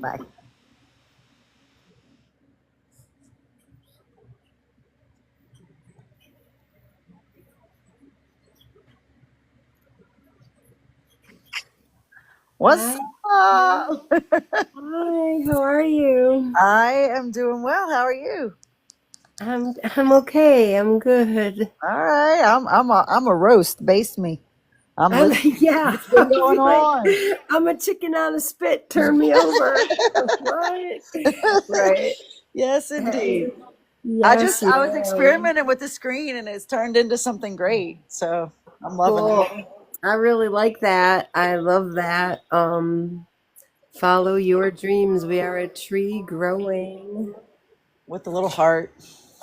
Bye. What's Hi, up? hi, how are you? I am doing well. How are you? I'm okay. I'm good. All right. I'm a roast. Base me. I'm I'm listening. yeah, What's been I'll going be like on? I'm a chicken on a spit. Turn me over. What? Right. Yes, indeed. Yes, I was ma'am. experimenting with the screen and it's turned into something great. So I'm loving it. Cool. I really like that. I love that. Follow your dreams. We are a tree growing With the little heart.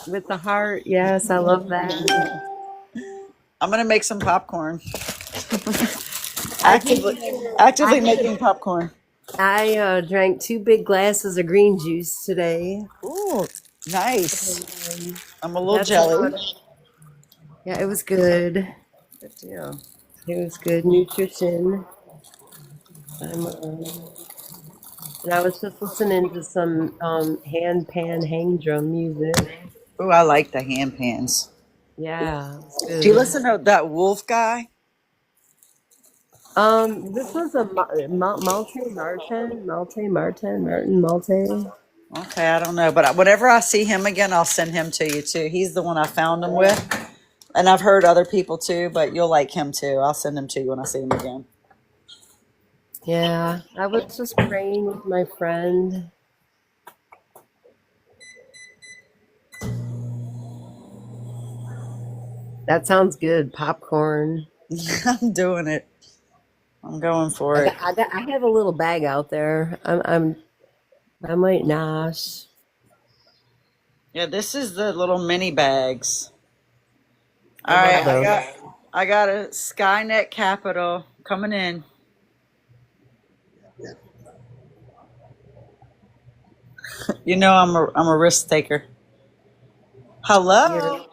with the heart. Yes, I love that. I'm gonna make some popcorn. I just Actively, I actively had making popcorn. drank 2 big glasses of green juice today. Ooh, nice. Um, I'm a little that's jelly. about Yeah, it was good. Good deal. It was good nutrition. And I was just listening to some hand pan hang drum music. Ooh, I like the hand pans. Yeah, it was Do you good. listen to that Wolf guy? This was a Martin Malte. Okay, I don't know, but whenever I see him again, I'll send him to you too. He's the one I found him with, and I've heard other people too, but you'll like him too. I'll send him to you when I see him again. Yeah, I was just praying with my friend. That sounds good. Popcorn. I'm doing it. I'm going for it. I have a little bag out there. I might nosh. Yeah, this is the little mini bags. I All right, love those. I got a Skynet Capital coming in. You know I'm a risk taker. You're Hello,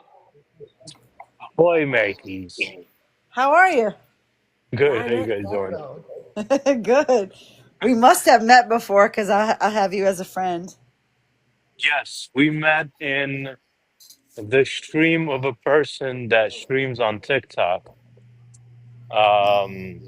Boy, mateys. how are you? Good. How you Skynet guys doing? Capital. Good. We must have met before because I have you as a friend. Yes, we met in the stream of a person that streams on TikTok. Um,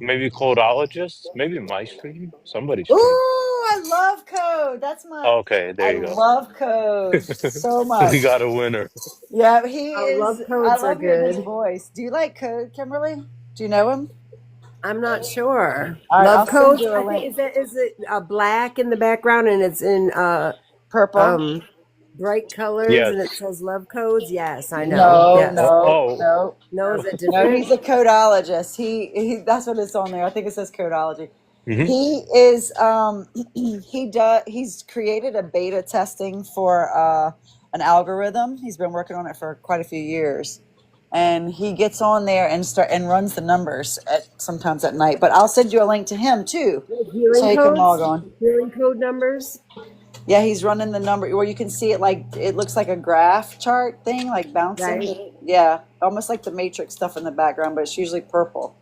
maybe codologist, maybe my stream, somebody's Ooh, stream. I love code. That's my. Okay, I there you go. love code so We much. got a winner. Yeah, he Oh, love is. I codes are love hearing his good. voice. Do you like code, Kimberly? Do you know him? I'm not sure. All right, I'll Love send codes. you a I think link. is it black in the background and it's in Purple? um bright colors and it Yes. says love codes. Yes, I know. No, Yes. no, Oh, no, No, is it no. different? He's a codologist. He that's what it's on there. I think it says codology. hmm He is he's created a beta testing for an algorithm. He's been working on it for quite a few years. And he gets on there and start and runs the numbers at sometimes at night. But I'll send you a link to him too, Like so healing you can codes? log on. Healing code numbers? Yeah, he's running the number where you can see it like it looks like a graph chart thing, like Right. bouncing. Yeah, almost like the Matrix stuff in the background, but it's usually purple.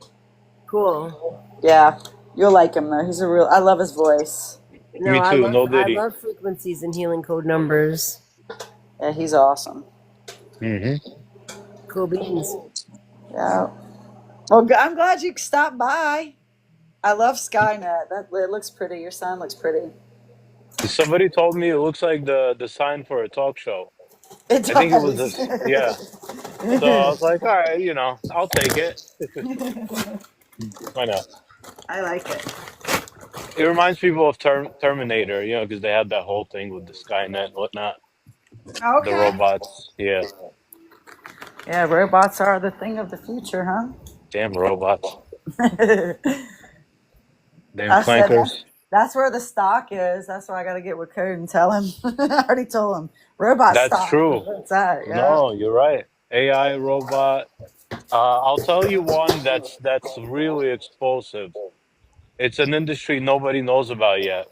Cool. Yeah, you'll like him though. He's a real. I love his voice. No, me too. No I Diddy. love frequencies and healing code numbers. Yeah, he's awesome. hmm Cool beans. Yeah. Well, I'm glad you stopped by. I love Skynet. That it looks pretty. Your sign looks pretty. Somebody told me it looks like the sign for a talk show. It I think it was does. this. Yeah. So I was like, all right, I'll take it. Why not? I like it. It reminds people of Terminator, because they had that whole thing with the Skynet and whatnot, the Okay. robots. Yeah, Yeah, robots are the thing of the future, huh? damn robots, damn I said that. clankers. That's where the stock is. That's why I got to get with Code and tell him. I already told him. Robot That's stock. true. What's that? Yeah. No, you're right. AI robot. I'll tell you one that's really explosive. It's an industry nobody knows about yet.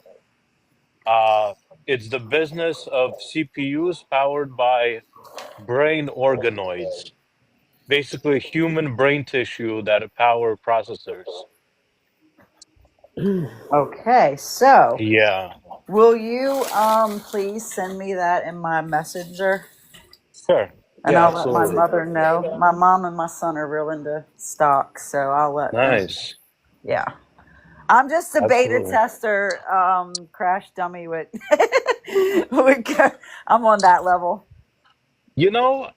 Uh, it's the business of CPUs powered by brain organoids, basically human brain tissue that power processors. Okay, so Yeah, will you please send me that in my messenger? sure. And Yeah, I'll let my absolutely. mother know. My mom and my son are real into stocks, so I'll let them. Nice. Yeah. I'm just a beta Absolutely. tester, crash dummy with, I'm on that level. You know,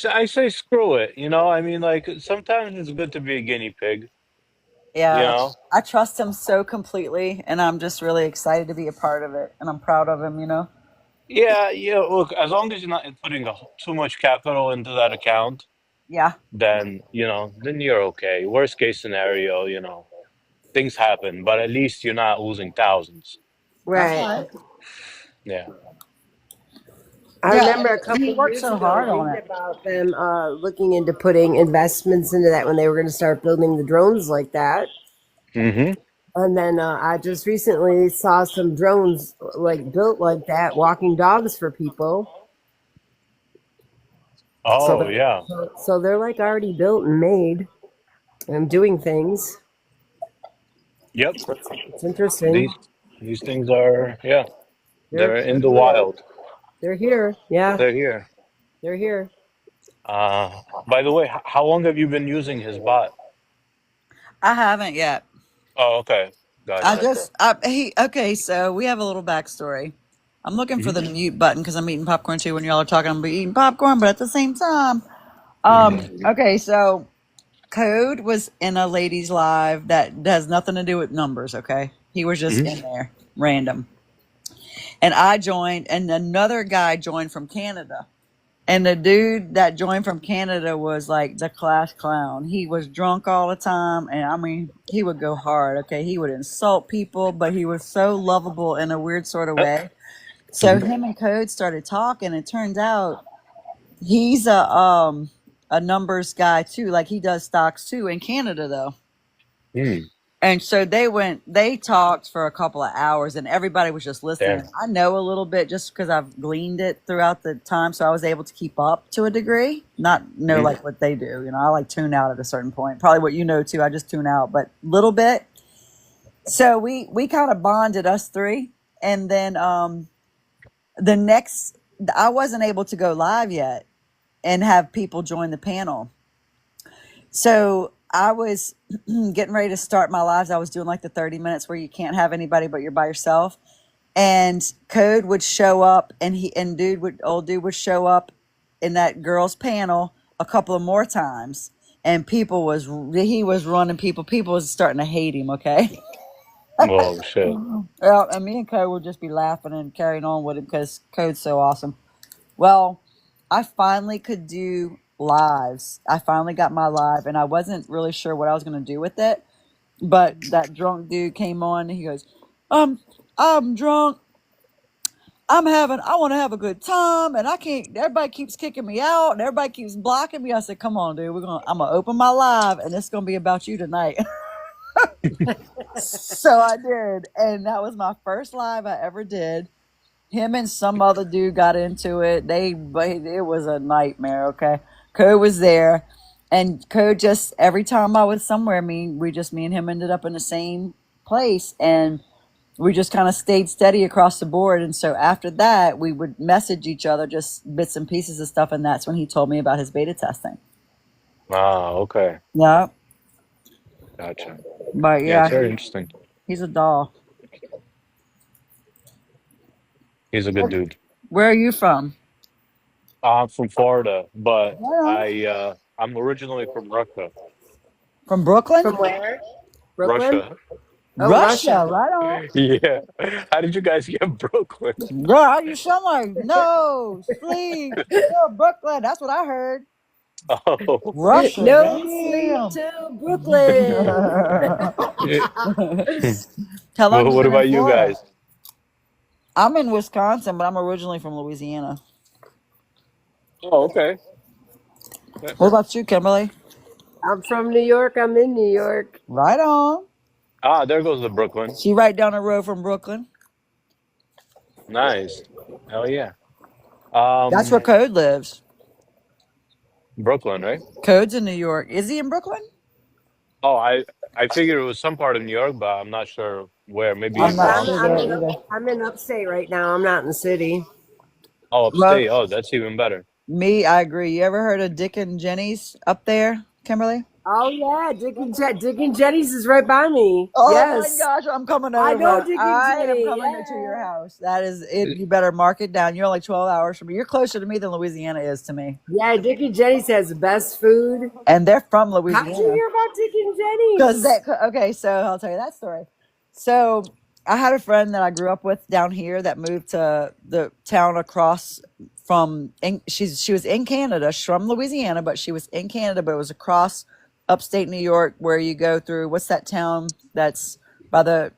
I say screw it. I mean, like sometimes it's good to be a guinea pig. You Yeah. know. I trust him so completely, and I'm just really excited to be a part of it, and I'm proud of him. Yeah, yeah. Look, as long as you're not putting too much capital into that account, Yeah. then then you're okay. Worst case scenario, things happen, but at least you're not losing thousands. That's Right. right. Yeah. I Yeah. remember a And he couple worked years so ago hard on reading it. about them looking into putting investments into that when they were going to start building the drones like that. Mm-hmm. And then I just recently saw some drones like built like that, walking dogs for people. So Oh, they're yeah. so they're like already built and made and doing things. Yep. So it's interesting. These these things are, yeah, They're they're in they're the here. wild. They're here. Yeah, They're here. they're here. By the way, how long have you been using his bot? I haven't yet. Oh, okay. I Gotcha. just, okay, so we have a little backstory. I'm looking for Hmm. the mute button because I'm eating popcorn too. When y'all are talking, I'm eating popcorn, but at the same time, Hmm. okay, so Code was in a ladies' live that has nothing to do with numbers, okay? He was just Hmm. in there, random. And I joined, and another guy joined from Canada. And the dude that joined from Canada was like the class clown. He was drunk all the time. And I mean, he would go hard. Okay. He would insult people, but he was so lovable in a weird sort of way. So Hmm. him and Code started talking. It turns out he's a numbers guy too. Like he does stocks too in Canada though. Mm. And so they talked for a couple of hours and everybody was just listening. Damn. I know a little bit just because I've gleaned it throughout the time. So I was able to keep up to a degree, not know Hmm. like what they do. I like tune out at a certain point. Probably what you know too. I just tune out, but little bit. So we kind of bonded us three. And then the next, I wasn't able to go live yet and have people join the panel. So I was getting ready to start my lives. I was doing like the 30 minutes where you can't have anybody but you're by yourself. And Code would show up and old dude would show up in that girls panel a couple of more times. And he was running people. People was starting to hate him, okay? Oh, shit. Well, and me and Code would just be laughing and carrying on with him because Code's so awesome. Well, I finally could do lives. I finally got my live, and I wasn't really sure what I was going to do with it. But that drunk dude came on, and he goes, I'm drunk. I want to have a good time, and I can't. Everybody keeps kicking me out, and everybody keeps blocking me. I said, "Come on, dude. I'm gonna open my live, and it's gonna be about you tonight." So I did, and that was my first live I ever did. Him and some other dude got into it. But it was a nightmare. Okay, Code was there, and Code just every time I was somewhere, me and him ended up in the same place, and we just kind of stayed steady across the board. And so after that, we would message each other just bits and pieces of stuff, and that's when he told me about his beta testing. Ah, okay. Yeah, Gotcha. but Yeah, it's yeah, very interesting. he's a doll. He's a good dude. Where are you from? I'm from Florida, but Yeah. I'm originally from Russia. From Brooklyn, From where? Brooklyn? Russia. Oh, Russia. Russia. Right on. Yeah. How did you guys get Brooklyn? Girl, you sound like no sleep. You're Brooklyn. That's what I heard. Oh. Russia, No sleep damn. till Brooklyn. Yeah. How long Well, you what been in about you Florida? guys? I'm in Wisconsin, but I'm originally from Louisiana. Oh, okay. Yeah. What about you, Kimberly? I'm from New York. I'm in New York. Right on. Ah, there goes the Brooklyn. She right down the road from Brooklyn. Nice. Hell yeah. That's where Um, Code lives. Brooklyn, right? Code's in New York. Is he in Brooklyn? Oh, I figured it was some part of New York, but I'm not sure where. Maybe Yeah, I'm in 'cause not Bronx sure I'm there or in either. I'm in upstate right now. I'm not in the city. oh, Well, upstate. Oh, that's even better. me, I agree. You ever heard of Dick and Jenny's up there, Kimberly? Oh yeah, Dick and Jenny's is right by me. Oh my Yes, gosh, I'm coming I know over. Dick and I am Jenny. coming to your Yeah, house. That is it. You better mark it down. You're only 12 hours from me. You're closer to me than Louisiana is to me. yeah. Dick and Jenny's has the best food. And they're from How'd you Louisiana. hear about Dick and Because Jenny's? that, okay, so I'll tell you that story. So I had a friend that I grew up with down here that moved to the town across from, she was in Canada. She's from Louisiana, but she was in Canada, but it was across upstate New York where you go through, what's that town that's by the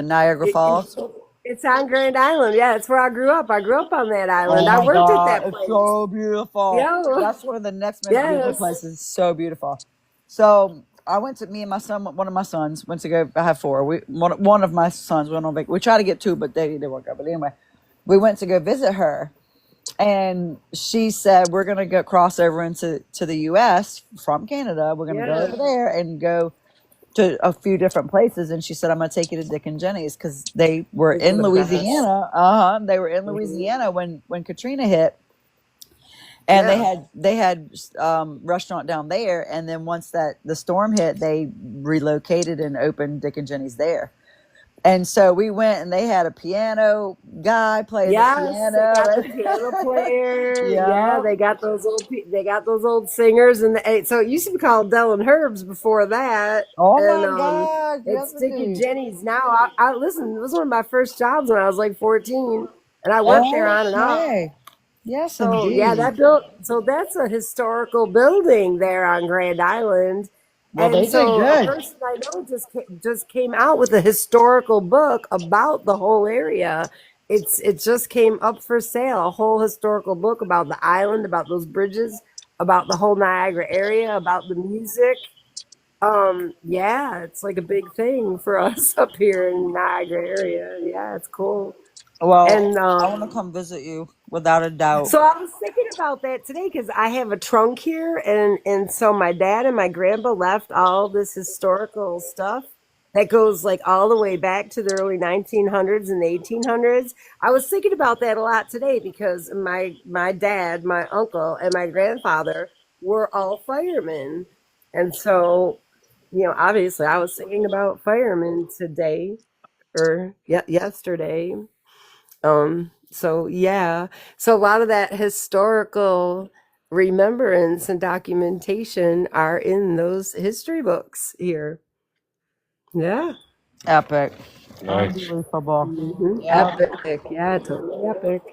Niagara It, Falls? it, it's on Grand Island. Yeah, it's where I grew up. I grew up on that Oh island. I my worked at God, that it's place. so beautiful. Yeah. That's one of the next most beautiful Yes. places. So beautiful. So I went to me and my son, one of my sons went to go. I have four. One of my sons went on vacation. We tried to get two, but they didn't work out. But anyway, we went to go visit her, and she said we're gonna go cross over to the U.S. from Canada. We're gonna go Yeah. over there and go to a few different places. And she said I'm gonna take you to Dick and Jenny's because they were It's in the best. Louisiana. They were in Mhm. Louisiana when Katrina hit, and Yeah. they had restaurant down there, and then once that the storm hit, they relocated and opened Dick and Jenny's there. And so we went, and they had a piano guy playing the Yes, they got the piano. piano player. Yeah, Yeah. they got those old singers, and so it used to be called Del and Herbs before that, Oh and my God, yes it's Dick and indeed. Jenny's now. I listen. It was one of my first jobs when I was like 14, and I worked there on and off. Okay, yes So yeah, indeed. so that's a historical building there on Grand Island. Well, And they did so a good. person I know just came out with a historical book about the whole area. It just came up for sale, a whole historical book about the island, about those bridges, about the whole Niagara area, about the music. Yeah, it's like a big thing for us up here in Niagara area. Yeah, it's cool. Well, And I want to come visit you without a doubt. so I was thinking about that today because I have a trunk here, and so my dad and my grandpa left all this historical stuff that goes like all the way back to the early 1900s and 1800s. I was thinking about that a lot today because my dad, my uncle, and my grandfather were all firemen, and so obviously I was thinking about firemen today or yesterday. So yeah. So a lot of that historical remembrance and documentation are in those history books here. Yeah. Epic, Nice. unbelievable. Yeah, Epic. Yeah, totally epic.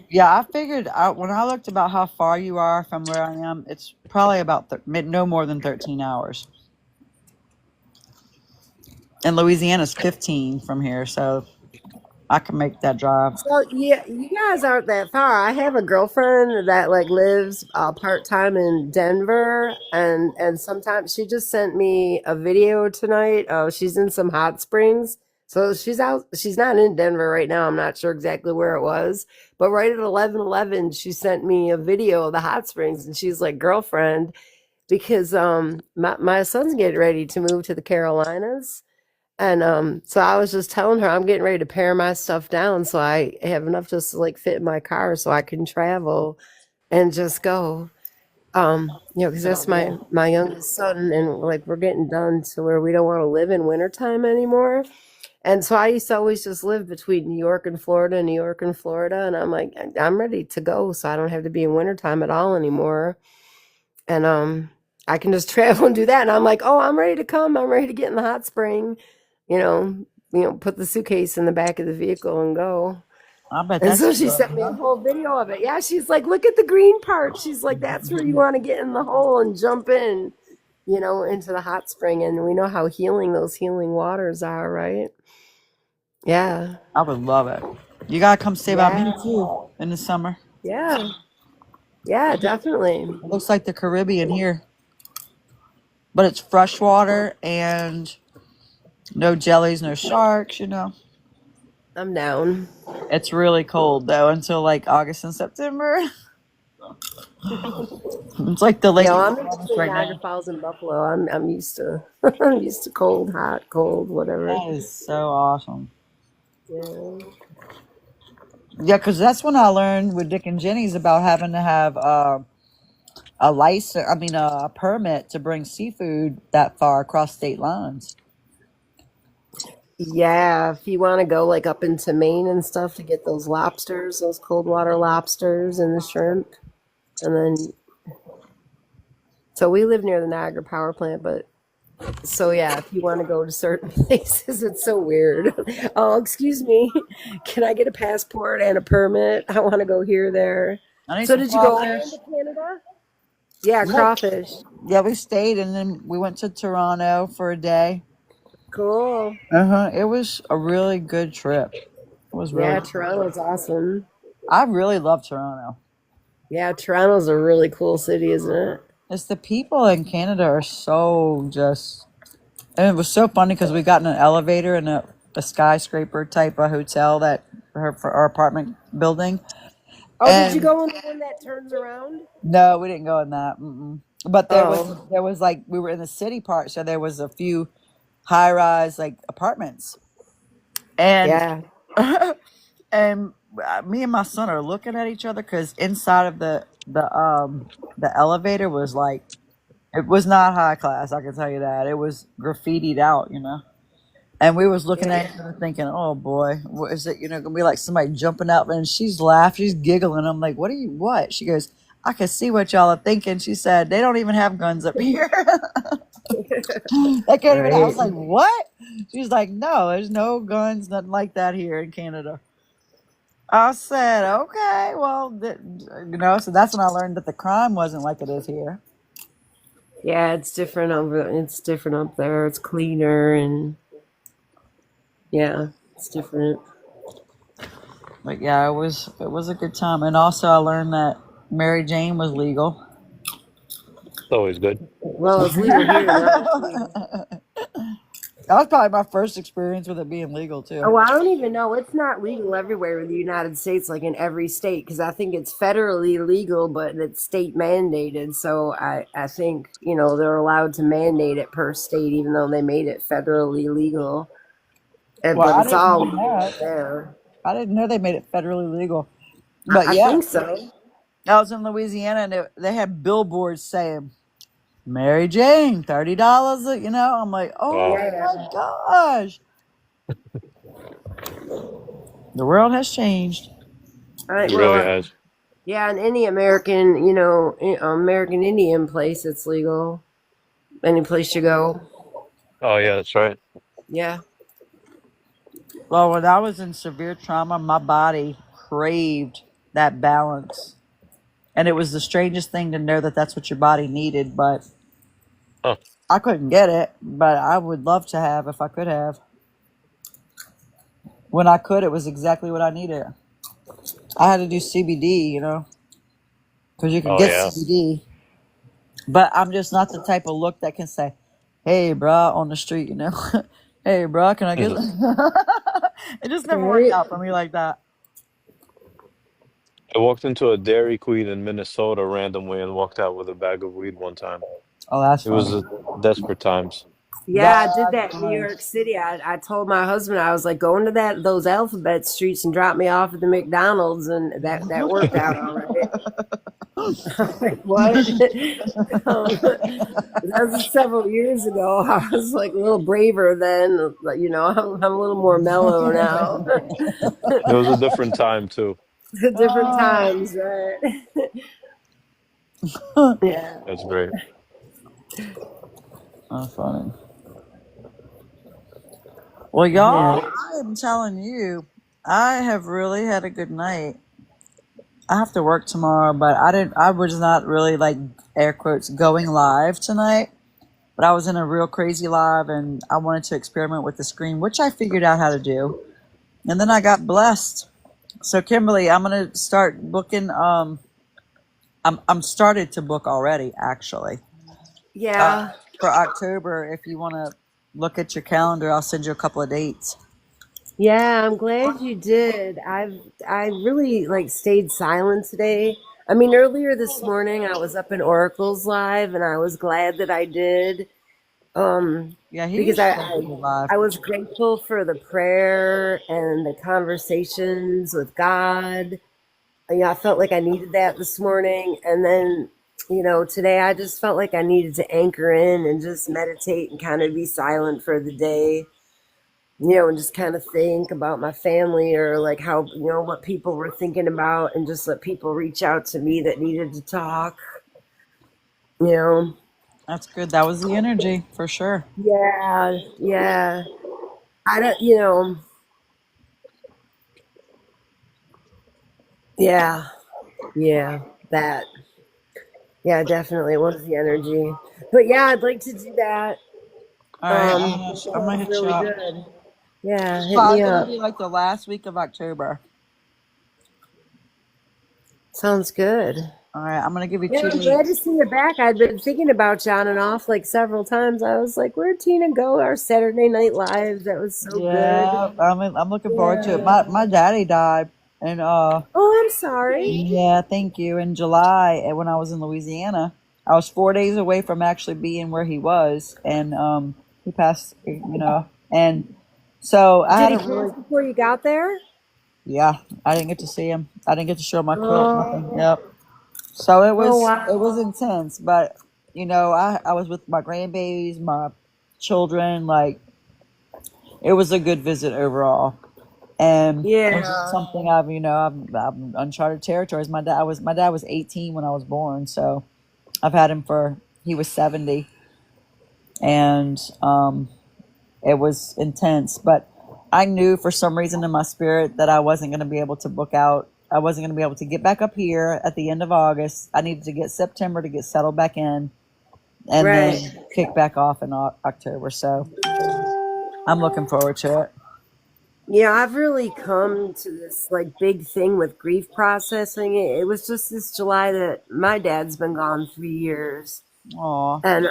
yeah. I figured out when I looked about how far you are from where I am, it's probably about no more than 13 hours. And Louisiana's 15 from here, so I can make that drive. So yeah, you guys aren't that far. I have a girlfriend that like lives part time in Denver, and sometimes she just sent me a video tonight. She's in some hot springs, so she's out. She's not in Denver right now. I'm not sure exactly where it was, but right at 11:11, she sent me a video of the hot springs, and she's like, "Girlfriend," because my son's getting ready to move to the Carolinas. And so I was just telling her I'm getting ready to pare my stuff down so I have enough just to like fit in my car so I can travel and just go. Because that's my youngest son, and like we're getting done to where we don't want to live in wintertime anymore. And so I used to always just live between New York and Florida, New York and Florida, and I'm like, I'm ready to go, so I don't have to be in wintertime at all anymore. And I can just travel and do that. And I'm like, oh, I'm ready to come. I'm ready to get in the hot spring, you know, put the suitcase in the back of the vehicle and go. I bet And that's so she sent good. me a whole video of it. Yeah, she's like, look at the green part. She's like, that's where you want to get in the hole and jump in, into the hot spring. And we know how healing those healing waters are, right? Yeah. I would love it. You gotta come stay by me Yeah. too in the summer. Yeah. Yeah, definitely. It looks like the Caribbean here, but it's freshwater and no jellies, no sharks. I'm down. It's really cold though until like August and September. It's like the late Yeah, well, I'm in August between right Niagara now. Falls and Buffalo. I'm used to I'm used to cold, hot, cold, whatever. That is so awesome. Yeah. Yeah, because that's when I learned with Dick and Jenny's about having to have a license. I mean, a permit to bring seafood that far across state lines. Yeah, if you want to go like up into Maine and stuff to get those lobsters, those cold water lobsters and the shrimp. And then so we live near the Niagara power plant, but so yeah, if you want to go to certain places, it's so weird. Oh, excuse me. Can I get a passport and a permit? I want to go here, there. I need So some did you go crawfish. all into Canada? Yeah, Yep. crawfish. Yeah, we stayed and then we went to Toronto for a day. Cool. It was a really good trip. It was really Yeah, good. Toronto's awesome. I really love Toronto. Yeah, Toronto's a really cool city, isn't it? It's the people in Canada are so just, and it was so funny because we got in an elevator in a skyscraper type of hotel that for our apartment building, Oh, did you and go in the one that turns around? no, we didn't go in that. Mm-mm. But Oh, there was like we were in the city part, so there was a few high rise like apartments, and yeah. and me and my son are looking at each other because inside of the elevator was like it was not high class. I can tell you that it was graffitied out, you know. And we was looking Yeah. at each other thinking, "Oh boy, what is it? You know, gonna be like somebody jumping out." And she's laughing, she's giggling. I'm like, "What are you? What?" She goes, "I can see what y'all are thinking." She said, "They don't even have guns up here." They can't even. I was Right. like, "What?" She's like, "No, there's no guns, nothing like that here in Canada." I said, "Okay, well, you know." So that's when I learned that the crime wasn't like it is here. Yeah, it's different over it's different up there. It's cleaner and yeah, it's different. But yeah, it was a good time, and also I learned that Mary Jane was legal. It's always good. Well, it's legal here now too. That was probably my first experience with it being legal too. Oh, I don't even know. It's not legal everywhere in the United States, like in every state, because I think it's federally legal, but it's state mandated. So I think, they're allowed to mandate it per state, even though they made it federally legal. Well, But I it's didn't all know legal that. there. I didn't know they made it federally legal. I, But I yeah, think so. I was in Louisiana and they had billboards saying Mary Jane, $30. You know, I'm like, oh Wow, Yeah. my gosh, the world has changed. All right. it really Well, has. yeah, in any American, American Indian place, it's legal. Any place you go. Oh yeah, that's right. Yeah. Well, when I was in severe trauma, my body craved that balance. And it was the strangest thing to know that that's what your body needed, but Huh. I couldn't get it. But I would love to have if I could have. When I could, it was exactly what I needed. I had to do CBD, you know, because you can Oh get yeah. CBD. But I'm just not the type of look that can say, "Hey, bruh," on the street, you know. "Hey, bruh, can I get?" Mhm. It just never worked Right. out for me like that. I walked into a Dairy Queen in Minnesota randomly and walked out with a bag of weed one time. Oh, that's It was funny. desperate times. Yeah, I did That's that in New funny. York City. I told my husband I was like going to those alphabet streets and drop me off at the McDonald's, and that worked out all right. I'm like, what? That was several years ago. I was like a little braver then. But, I'm a little more mellow now. It was a different time too. Different Oh, times, right? Yeah, That's great. that's funny. Well, yeah. y'all, I am telling you, I have really had a good night. I have to work tomorrow, but I didn't. I was not really like air quotes going live tonight. But I was in a real crazy live, and I wanted to experiment with the screen, which I figured out how to do. And then I got blessed. So Kimberly, I'm gonna start booking. I'm started to book already, actually. Uh, Yeah. for October, if you want to look at your calendar, I'll send you a couple of dates. Yeah, I'm glad you did. I really like stayed silent today. I mean, earlier this morning I was up in Oracle's live, and I was glad that I did. Um, Yeah, he because usually does a good live. I was grateful for the prayer and the conversations with God. I felt like I needed that this morning. And then, today I just felt like I needed to anchor in and just meditate and kind of be silent for the day, and just kind of think about my family or like how, what people were thinking about and just let people reach out to me that needed to talk, you know. That's good. That was the energy for sure. Yeah, yeah. I don't, yeah, yeah, that. Yeah, definitely it was the energy. But yeah, I'd like to do that. All right, I'm gonna Sounds hit you really up. good. Yeah, hit me Probably gonna up. be like the last week of October. Sounds good. All right, I'm gonna give you Yeah, two I'm glad to dates. see you back. I'd been thinking about you on and off like several times. I was like, where'd Tina go? Our Saturday Night Live. That was so good. Yeah, I'm looking forward to it. Yeah. My daddy died, and Oh, I'm sorry. yeah, thank you. In July, when I was in Louisiana, I was 4 days away from actually being where he was, and he passed. And so I Did had he a pass really, before you got there? yeah, I didn't get to see him. I didn't get to show my quilt, nothing. Oh, Yep. So it oh was wow. it was intense, but I was with my grandbabies, my children, like it was a good visit overall. And it's just Yeah. something I'm uncharted territories. My dad was 18 when I was born, so I've had him for he was 70, and it was intense. But I knew for some reason in my spirit that I wasn't going to be able to book out. I wasn't going to be able to get back up here at the end of August. I needed to get September to get settled back in, and Right. then kick back off in October. So I'm looking forward to it. Yeah, I've really come to this like big thing with grief processing. It was just this July that my dad's been gone 3 years, Aw. and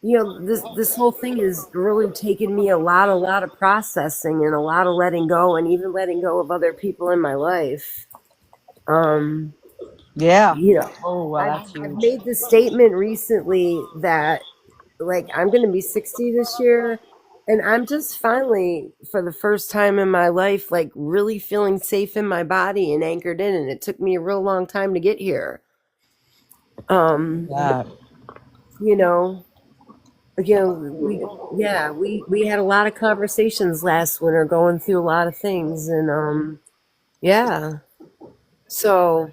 this whole thing has really taken me a lot of processing and a lot of letting go, and even letting go of other people in my life. Um, Yeah. you know, Oh, well, that's I've huge. made the statement recently that like I'm going to be 60 this year, and I'm just finally for the first time in my life like really feeling safe in my body and anchored in, and it took me a real long time to get here. um Yeah. you know we had a lot of conversations last winter going through a lot of things, and yeah, so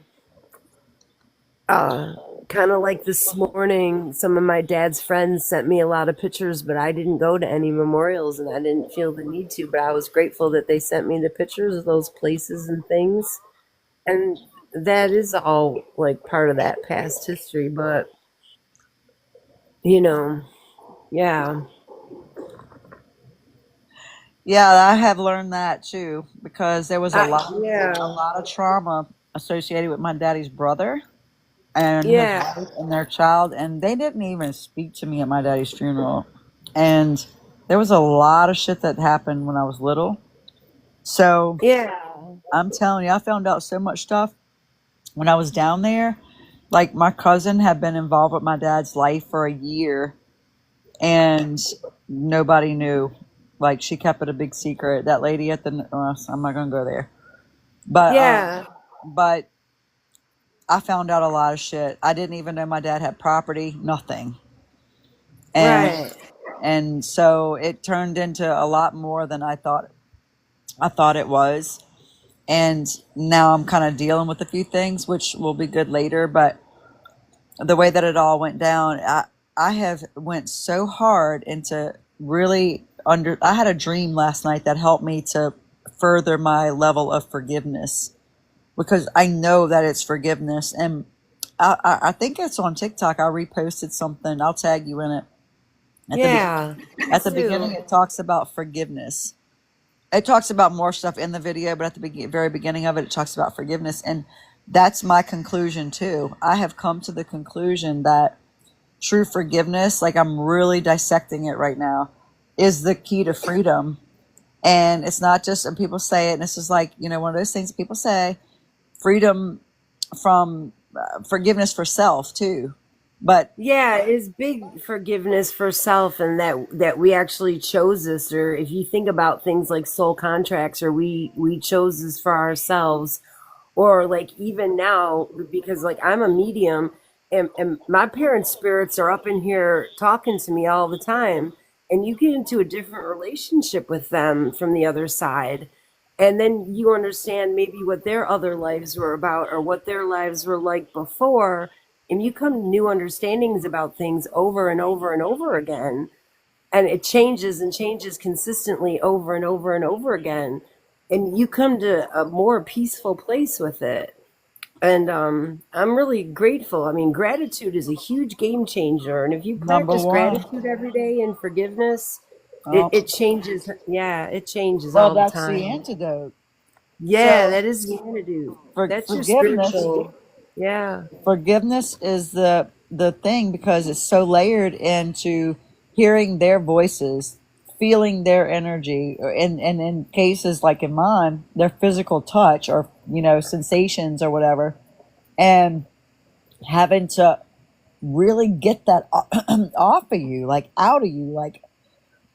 uh kind of like this morning some of my dad's friends sent me a lot of pictures, but I didn't go to any memorials and I didn't feel the need to, but I was grateful that they sent me the pictures of those places and things, and that is all like part of that past history. But you know yeah. Yeah, I have learned that too because there was a Yeah, lot of trauma associated with my daddy's brother and his yeah, wife and their child, and they didn't even speak to me at my daddy's funeral. And there was a lot of shit that happened when I was little. So yeah, I'm telling you, I found out so much stuff when I was down there. Like my cousin had been involved with my dad's life for a year, and nobody knew. Like she kept it a big secret. That lady at the I'm not gonna go there, but yeah, but I found out a lot of shit. I didn't even know my dad had property, nothing, and right, so it turned into a lot more than I thought it was. And now I'm kind of dealing with a few things, which will be good later. But the way that it all went down, I have went so hard into really under. I had a dream last night that helped me to further my level of forgiveness because I know that it's forgiveness. And I think it's on TikTok. I reposted something. I'll tag you in it. At the yeah, at please the beginning, do. it talks about forgiveness. It talks about more stuff in the video, but at the very beginning of it, it talks about forgiveness. And that's my conclusion too. I have come to the conclusion that true forgiveness, like I'm really dissecting it right now, is the key to freedom. And it's not just, and people say it, and this is like, one of those things people say, freedom from forgiveness for self too. But Yeah, it's big forgiveness for self, and that we actually chose this. Or if you think about things like soul contracts, or we chose this for ourselves, or like even now, because like I'm a medium, and my parents' spirits are up in here talking to me all the time, and you get into a different relationship with them from the other side, and then you understand maybe what their other lives were about, or what their lives were like before, and you come to new understandings about things over and over and over again, and it changes and changes consistently over and over and over again, and you come to a more peaceful place with it. And I'm really grateful. I mean, gratitude is a huge game changer, and if you number practice one, gratitude every day and forgiveness, oh, it changes. Yeah, it changes well, all the that's the time. antidote. Yeah, So that is the antidote. That's your forgiveness, spiritual. Yeah. forgiveness is the thing, because it's so layered into hearing their voices, feeling their energy, and in cases like in mine, their physical touch, or sensations or whatever, and having to really get that off of you, like out of you, like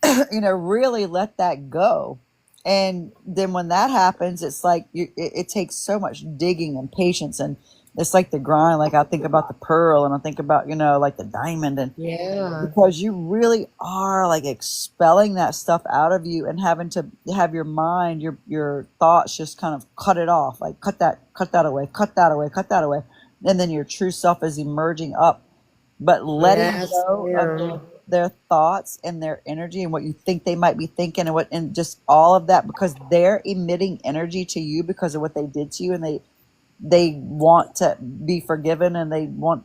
really let that go. And then when that happens, it's like it takes so much digging and patience, and it's like the grind. Like I think about the pearl, and I think about like the diamond, and Yeah. because you really are like expelling that stuff out of you, and having to have your mind, your thoughts, just kind of cut it off, like cut that away, cut that away, cut that away, and then your true self is emerging up. But letting Yes, go of ma'am. their thoughts and their energy, and what you think they might be thinking, and just all of that, because they're emitting energy to you because of what they did to you, and they want to be forgiven, and they want,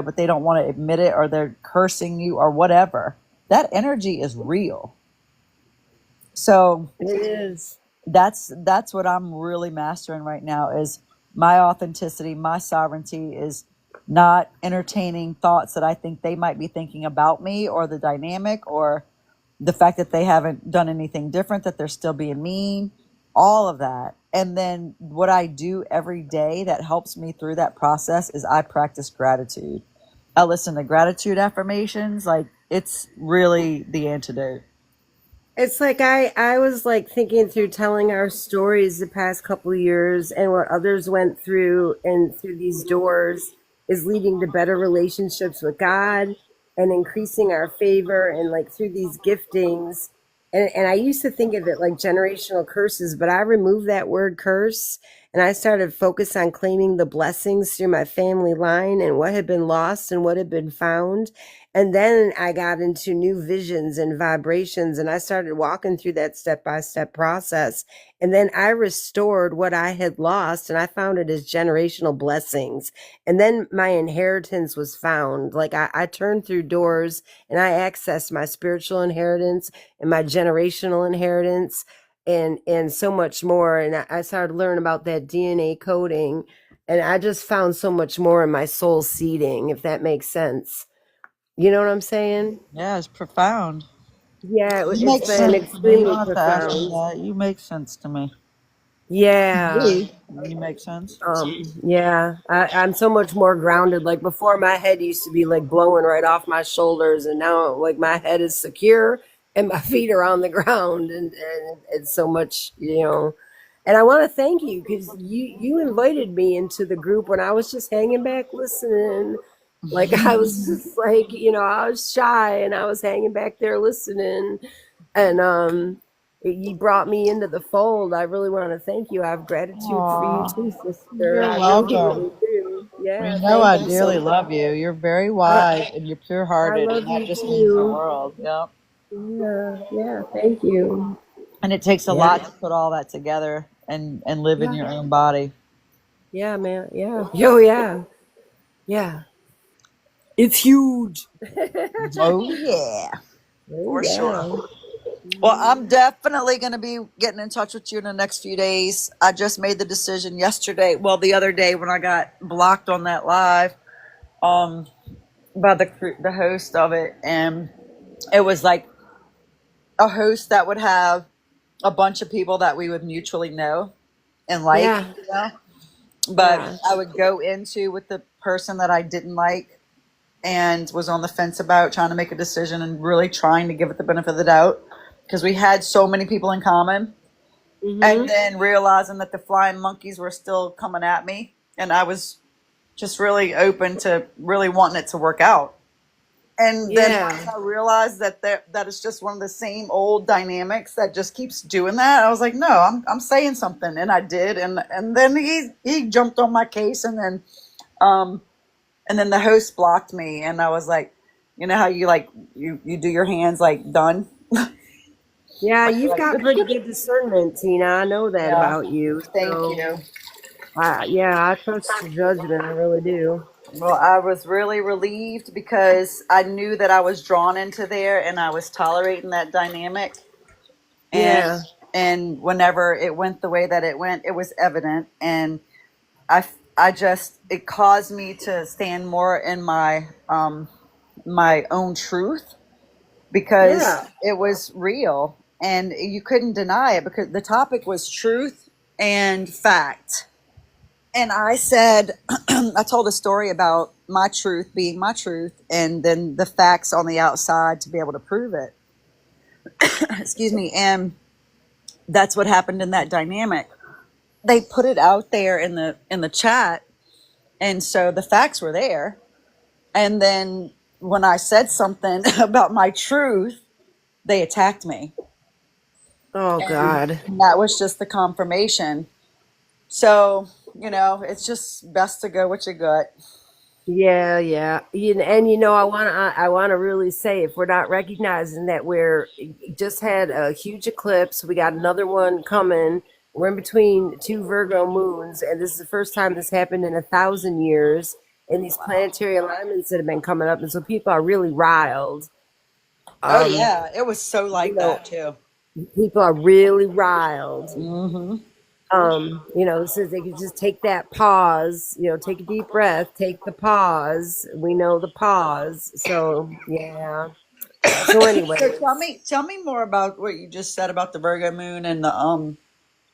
but they don't want to admit it, or they're cursing you or whatever. That energy is real. So It is. that's what I'm really mastering right now, is my authenticity, my sovereignty, is not entertaining thoughts that I think they might be thinking about me, or the dynamic, or the fact that they haven't done anything different, that they're still being mean, all of that. And then what I do every day that helps me through that process is I practice gratitude. I listen to gratitude affirmations. Like, it's really the antidote. It's like I was like thinking through telling our stories the past couple of years, and what others went through, and through these doors is leading to better relationships with God, and increasing our favor, and like through these giftings. And I used to think of it like generational curses, but I removed that word curse, and I started focus on claiming the blessings through my family line, and what had been lost and what had been found. And then I got into new visions and vibrations, and I started walking through that step by step process. And then I restored what I had lost, and I found it as generational blessings. And then my inheritance was found. Like I turned through doors, and I accessed my spiritual inheritance and my generational inheritance, and so much more. And I started learning about that DNA coding, and I just found so much more in my soul seeding, if that makes sense. You know what I'm saying? Yeah, it's profound. Yeah, You it's make been sense to me. You don't extremely have to ask me profound. that. You make sense to me. Yeah. Me, you make sense. Yeah, I'm so much more grounded. Like before, my head used to be like blowing right off my shoulders, and now like my head is secure and my feet are on the ground, and it's so much, you know. And I want to thank you because you invited me into the group when I was just hanging back listening. Like I was just like, I was shy and I was hanging back there listening, and you brought me into the fold. I really want to thank you. I have gratitude for you Aw, too, sister. you're I really, welcome. really do. We Yeah, know thank I you so dearly much. love you. You're very I wise, and you're pure I hearted, and love that you just means the too. world. Yep. Yeah, yeah, thank you. And it takes a Yeah, lot to put all that together and live in yeah, your own body. yeah, man. Yeah. Yo, yeah. Yeah. It's huge. Oh yeah, Oh for sure. yeah. Well, Mhm. I'm definitely going to be getting in touch with you in the next few days. I just made the decision yesterday, well, the other day when I got blocked on that live, um, by the host of it, and it was like a host that would have a bunch of people that we would mutually know and like, Yeah. But Yeah. I would go into with the person that I didn't like and was on the fence about trying to make a decision and really trying to give it the benefit of the doubt because we had so many people in common. And Mm-hmm. then realizing that the flying monkeys were still coming at me, and I was just really open to really wanting it to work out. And then Yeah. once I realized that it's just one of the same old dynamics that just keeps doing that, I was like, no, I'm saying something, and I did, and then he jumped on my case, um and then the host blocked me, and I was like, you know how you like you do your hands like done, Yeah, like you've got pretty good discernment, Tina. I know that yeah, about you. thank So, you. yeah, I trust your judgment. I really do. Well, I was really relieved because I knew that I was drawn into there and I was tolerating that dynamic. And Yeah. whenever it went the way that it went, it was evident. And I just it caused me to stand more in my own truth because Yeah. it was real and you couldn't deny it because the topic was truth and fact. And I said, I told a story about my truth being my truth and then the facts on the outside to be able to prove it. Excuse me. And that's what happened in that dynamic. They put it out there in the chat, and so the facts were there. And then when I said something about my truth, they attacked me. Oh And God. that was just the confirmation. So, it's just best to go with your gut. Yeah, yeah. And I want to really say, if we're not recognizing that we're just had a huge eclipse, we got another one coming. We're in between two Virgo moons, and this is the first time this happened in 1,000 years. And these planetary alignments that have been coming up, and so people are really riled. Oh Um, yeah, it was so you like know, that too. people are really riled. Hmm. This is they could just take that pause, take a deep breath, take the pause. We know the pause. So yeah. So So anyways, tell me more about what you just said about the Virgo moon and the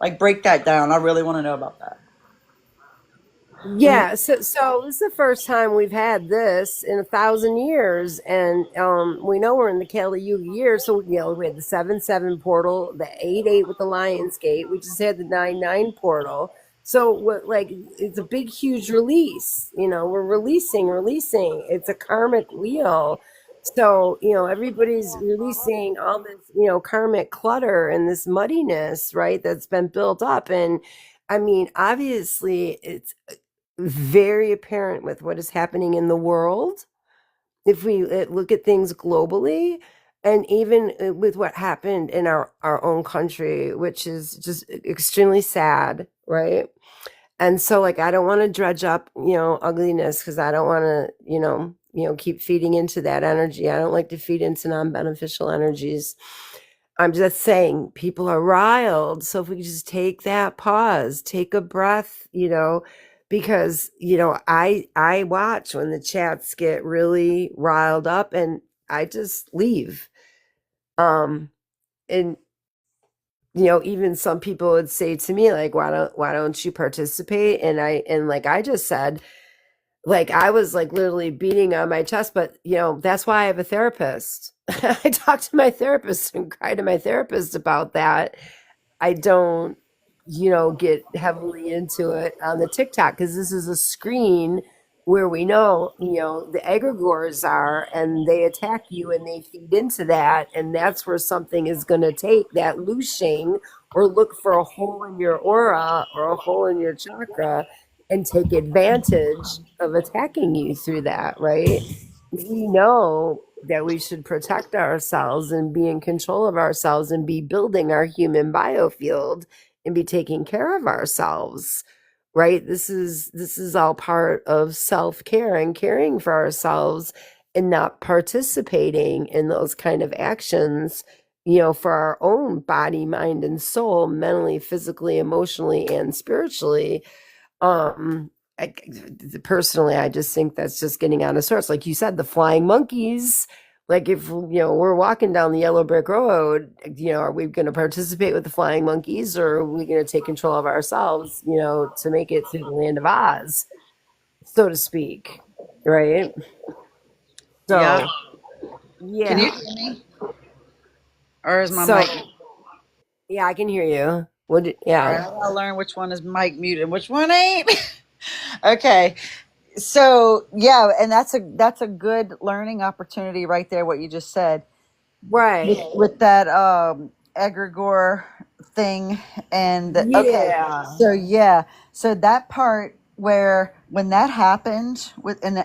like break that down. I really want to know about that. yeah, so this is the first time we've had this in 1,000 years, and we know we're in the Kali Yuga year. So we had the 7-7 portal, the 8-8 with the Lions Gate. We just had the 9-9 portal. So what, like, it's a big, huge release. We're releasing. It's a karmic wheel. So everybody's releasing all this karmic clutter and this muddiness, right? That's been built up, and I mean, obviously, it's very apparent with what is happening in the world. If we look at things globally, and even with what happened in our own country, which is just extremely sad, right? And so, like, I don't want to dredge up, ugliness, because I don't want to, keep feeding into that energy. I don't like to feed into non-beneficial energies. I'm just saying people are riled. So if we could just take that pause, take a breath, because I watch when the chats get really riled up, and I just leave. Um and even some people would say to me, like, why don't you participate? And like I just said, like, I was like literally beating on my chest, but that's why I have a therapist. I talk to my therapist and cry to my therapist about that. I don't, get heavily into it on the TikTok, because this is a screen where we know, the egregores are, and they attack you and they feed into that. And that's where something is going to take that looshing, or look for a hole in your aura or a hole in your chakra, and take advantage of attacking you through that, right? We know that we should protect ourselves and be in control of ourselves and be building our human biofield and be taking care of ourselves, right? This is all part of self-care and caring for ourselves, and not participating in those kind of actions, for our own body, mind, and soul, mentally, physically, emotionally, and spiritually. um I, Personally, I just think that's just getting out of sorts. Like you said, the flying monkeys, Like if we're walking down the yellow brick road, are we going to participate with the flying monkeys, or are we going to take control of ourselves, to make it through the land of Oz, so to speak, right? Yeah. So Can you yeah, hear me? Or is my so mic? yeah, I can hear you. All Yeah, right, I gotta learn which one is mic muted, and which one ain't. Okay. So yeah, and that's a good learning opportunity right there. What you just said right, with that egregore thing, okay, yeah, so yeah, so that part where when that happened with and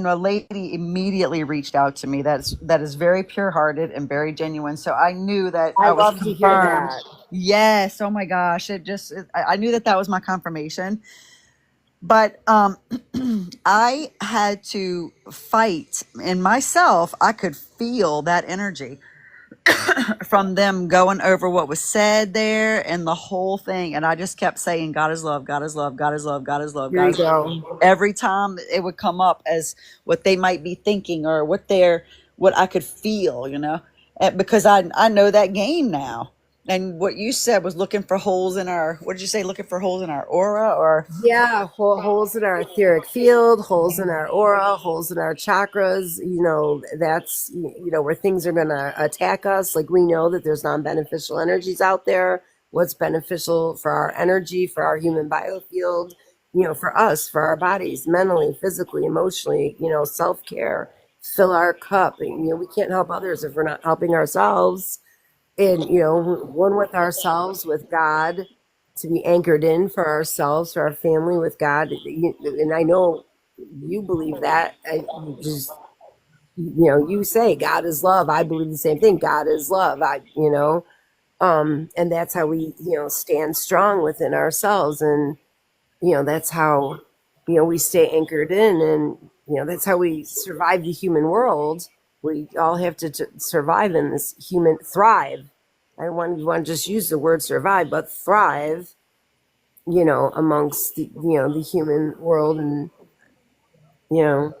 a lady immediately reached out to me. That is very pure hearted and very genuine. So I knew that I I was love to hear confirmed. that. Yes. Oh my gosh. I knew that was my confirmation. But I had to fight in myself. I could feel that energy from them going over what was said there and the whole thing. And I just kept saying, God is love, God is love, God is love, God is love, Here God you is love. go. Every time it would come up as what they might be thinking or what I could feel, because I know that game now. And what you said was looking for holes in our, what did you say? Looking for holes in our aura or, Yeah, holes in our etheric field, holes in our aura, holes in our chakras. That's where things are going to attack us. Like, we know that there's non-beneficial energies out there. What's beneficial for our energy, for our human biofield, for us, for our bodies, mentally, physically, emotionally, self-care, fill our cup. We can't help others if we're not helping ourselves. And one with ourselves, with God, to be anchored in for ourselves, for our family, with God. And I know you believe that. You just you say God is love. I believe the same thing. God is love. And that's how we stand strong within ourselves. And that's how we stay anchored in. And that's how we survive the human world. We all have to survive in this human, thrive. I don't want to just use the word survive, but thrive, amongst the human world. And you know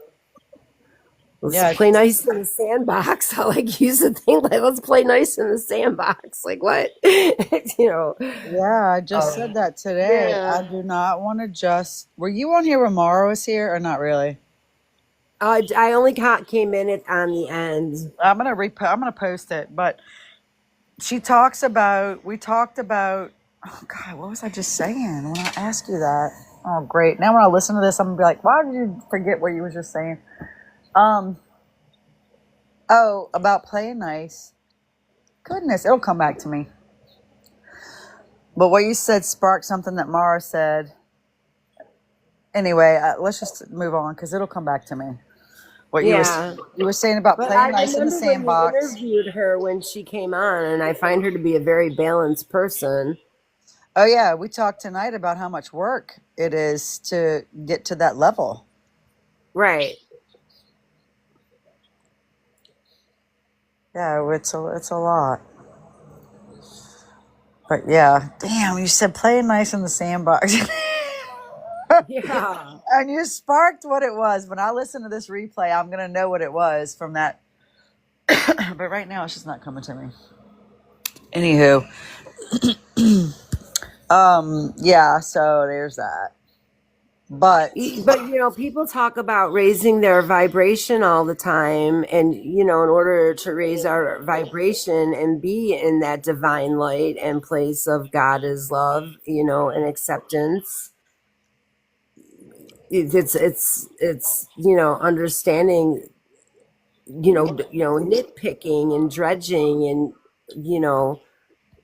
let's yeah, play nice in the sandbox. I like use the thing like, let's play nice in the sandbox. Like, what? you know yeah, I just said that today. yeah. I do not want to just, were you on here when Mara was here or not really? I only came in it on the end. I'm gonna post it, but we talked about, oh God, what was I just saying when I asked you that? Oh great. Now when I listen to this, I'm gonna be like, why did you forget what you were just saying? Um, oh, about playing nice. Goodness, it'll come back to me. But what you said sparked something that Mara said. Anyway, let's just move on because it'll come back to me. What Yeah. you were saying about But I playing nice in the remember when you sandbox. interviewed her when she came on, and I find her to be a very balanced person. Oh yeah, we talked tonight about how much work it is to get to that level. Right. Yeah, it's a lot. But yeah, damn, you said playing nice in the sandbox. Yeah. And you sparked what it was. When I listen to this replay, I'm gonna know what it was from that. But right now, it's just not coming to me. Anywho, yeah. So there's that. But But people talk about raising their vibration all the time, and in order to raise our vibration and be in that divine light and place of God is love, and acceptance, it's understanding, nitpicking and dredging, and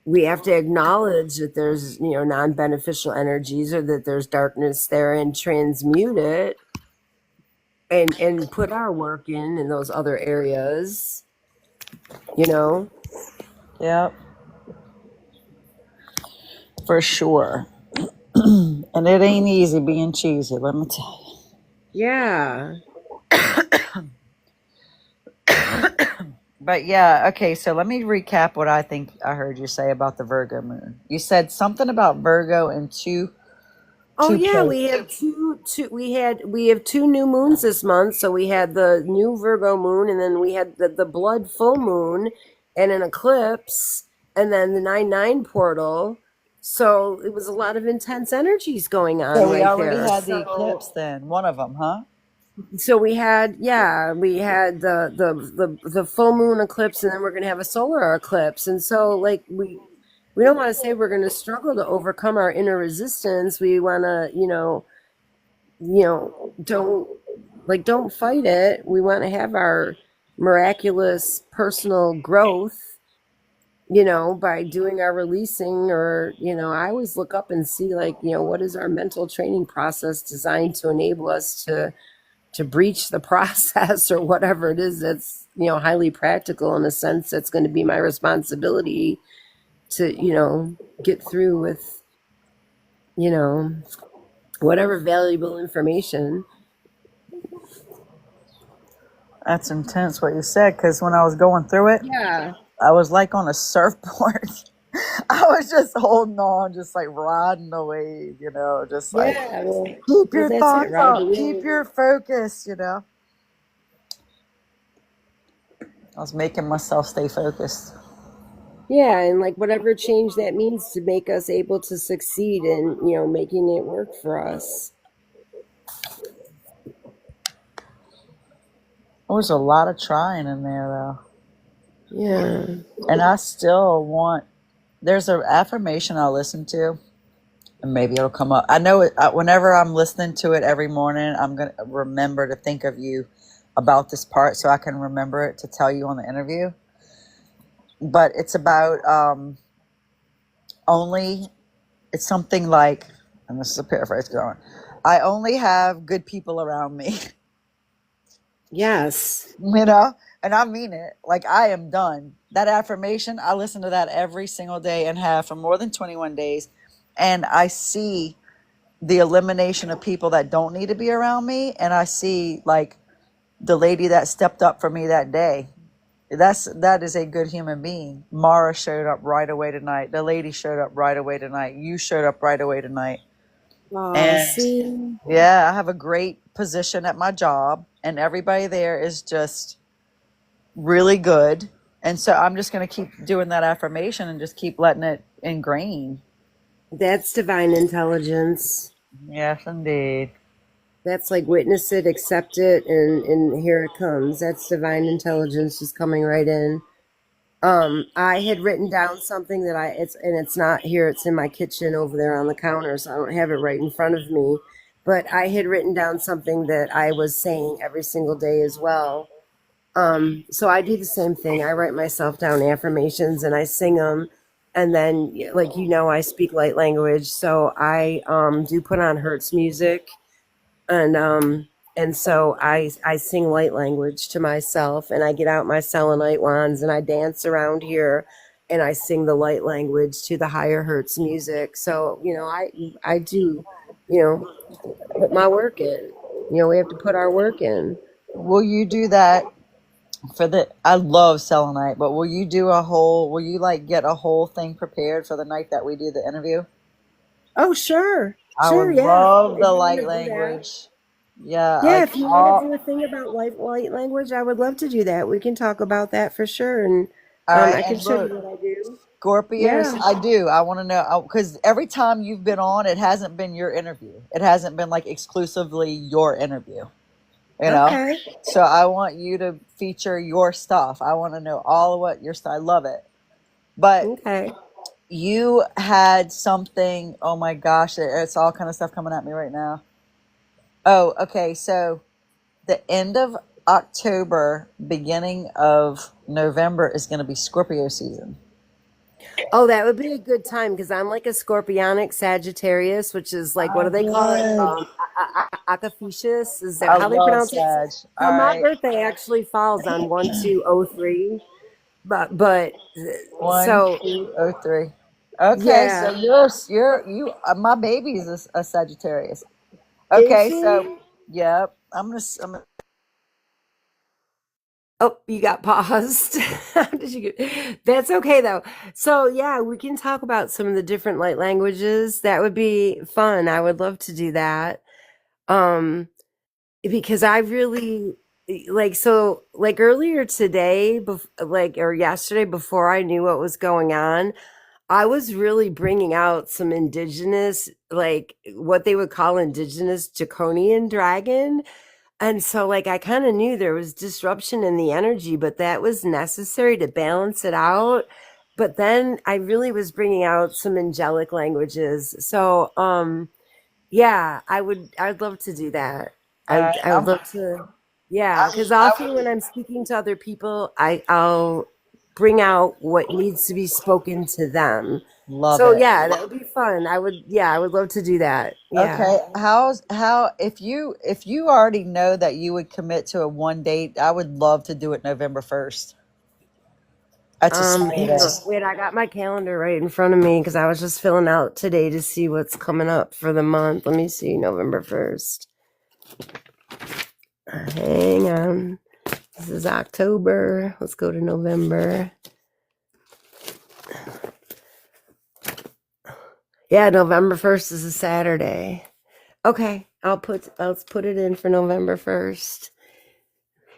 we have to acknowledge that there's non-beneficial energies, or that there's darkness there, and transmute it, and put our work in those other areas, you know yeah, for sure. And it ain't easy being cheesy. Let me tell yeah. you. But yeah, okay. So let me recap what I think I heard you say about the Virgo moon. You said something about Virgo and two. Oh two yeah, plates. we have we have two new moons this month. So we had the new Virgo moon, and then we had the blood full moon and an eclipse, and then the 9/9 portal. So it was a lot of intense energies going on So we right already there. had the eclipse So then, one of them, huh? we had, yeah, we had the full moon eclipse, and then we're going to have a solar eclipse. And so like we don't want to say we're going to struggle to overcome our inner resistance. We want to, don't don't fight it. We want to have our miraculous personal growth, by doing our releasing. Or I always look up and see, like, what is our mental training process designed to enable us to breach the process, or whatever it is that's highly practical, in a sense that's going to be my responsibility to get through with you know whatever valuable information. That's intense what you said, because when I was going through it, Yeah. I was like on a surfboard. I was just holding on, just like riding the wave, just like Yeah, well, keep your that's it, thoughts right? The up, keep wheel. your focus. I was making myself stay focused. Yeah, and like whatever change that means to make us able to succeed in making it work for us. There was a lot of trying in there though. Yeah. And I still want, there's an affirmation I listen to, and maybe it'll come up. I know whenever I'm listening to it every morning, I'm going to remember to think of you about this part so I can remember it to tell you on the interview. But it's about only, it's something like, and this is a paraphrase going, I only have good people around me. Yes. And I mean it. Like, I am done. That affirmation, I listen to that every single day and have for more than 21 days. And I see the elimination of people that don't need to be around me. And I see, like, the lady that stepped up for me that day. That is a good human being. Mara showed up right away tonight. The lady showed up right away tonight. You showed up right away tonight. Oh, And see. yeah, I have a great position at my job, and everybody there is just really good. And so I'm just going to keep doing that affirmation and just keep letting it ingrain. That's divine intelligence. Yes, indeed. That's like witness it, accept it, and here it comes. That's divine intelligence just coming right in. I had written down something that it's not here, it's in my kitchen over there on the counter, so I don't have it right in front of me. But I had written down something that I was saying every single day as well. So I do the same thing. I write myself down affirmations and I sing them. And then, like, I speak light language. So I do put on Hertz music. And so I sing light language to myself, and I get out my selenite wands and I dance around here and I sing the light language to the higher Hertz music. So, I do, put my work in. We have to put our work in. Will you do that I love selenite, but will you like get a whole thing prepared for the night that we do the interview? Oh, sure. I would Sure, yeah. love If the you want light to do that. language. Yeah, Yeah, like if you want to all do a thing about light language, I would love to do that. We can talk about that for sure. And right. I can And show look, you what I do. Scorpios, Yeah. I do. I want to know because every time you've been on, it hasn't been your interview. It hasn't been like exclusively your interview. You know, Okay. so I want you to feature your stuff. I want to know all of what your stuff. I love it. But Okay. you had something. Oh my gosh, it's all kind of stuff coming at me right now. Oh, okay. So the end of October, beginning of November is going to be Scorpio season. Oh, that would be a good time because I'm like a scorpionic Sagittarius, which is like, what do Oh, they call it? good. Akaphisius. Is that I how they love pronounce it? Sag. So All my right. birthday actually falls on 1203. But One, so 2, 0, 3. Okay, so yeah. my baby's a Sagittarius. Is Okay, so she? yep, I'm gonna Oh, you got paused. How did you get? That's okay though. So yeah, we can talk about some of the different light languages. That would be fun. I would love to do that. Um, because I really like earlier today, or yesterday before I knew what was going on, I was really bringing out some indigenous, like what they would call indigenous draconian dragon. And so, like, I kind of knew there was disruption in the energy, but that was necessary to balance it out. But then I really was bringing out some angelic languages. So, yeah, I'd love to do that. All right, I would love to, yeah, because often when I'm speaking to other people, I'll bring out what needs to be spoken to them. love So it. yeah, that would be fun. Yeah, I would love to do that. Yeah. Okay, how if you already know that you would commit to a one date, I would love to do it November 1st. That's a school Hang day. on. Wait, I got my calendar right in front of me because I was just filling out today to see what's coming up for the month. Let me see, November 1st. Hang on. This is October. Let's go to November. Yeah, November 1st is a Saturday. Okay, let's put it in for November 1st.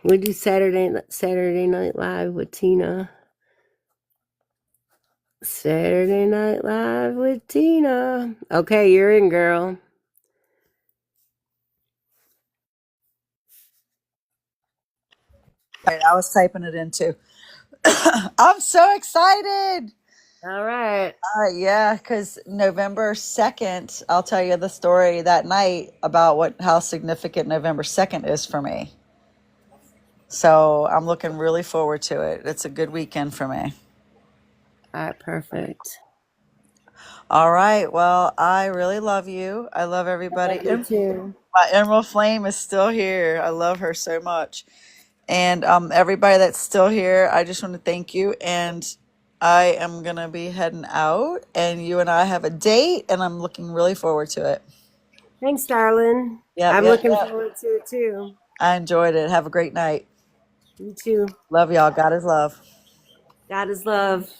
We do Saturday Night Live with Tina. Saturday Night Live with Tina. Okay, you're in, girl. All right, I was typing it in too. I'm so excited. All right. Yeah, because November 2nd, I'll tell you the story that night about how significant November 2nd is for me. So I'm looking really forward to it. It's a good weekend for me. All right, perfect. All right. Well, I really love you. I love I everybody. love you too. My Emerald Flame is still here. I love her so much. And everybody that's still here, I just want to thank you. And I am going to be heading out, and you and I have a date, and I'm looking really forward to it. Thanks, darling. Yep, I'm yep, looking yep. forward to it too. I enjoyed it. Have a great night. You too. Love y'all. God is love. God is love.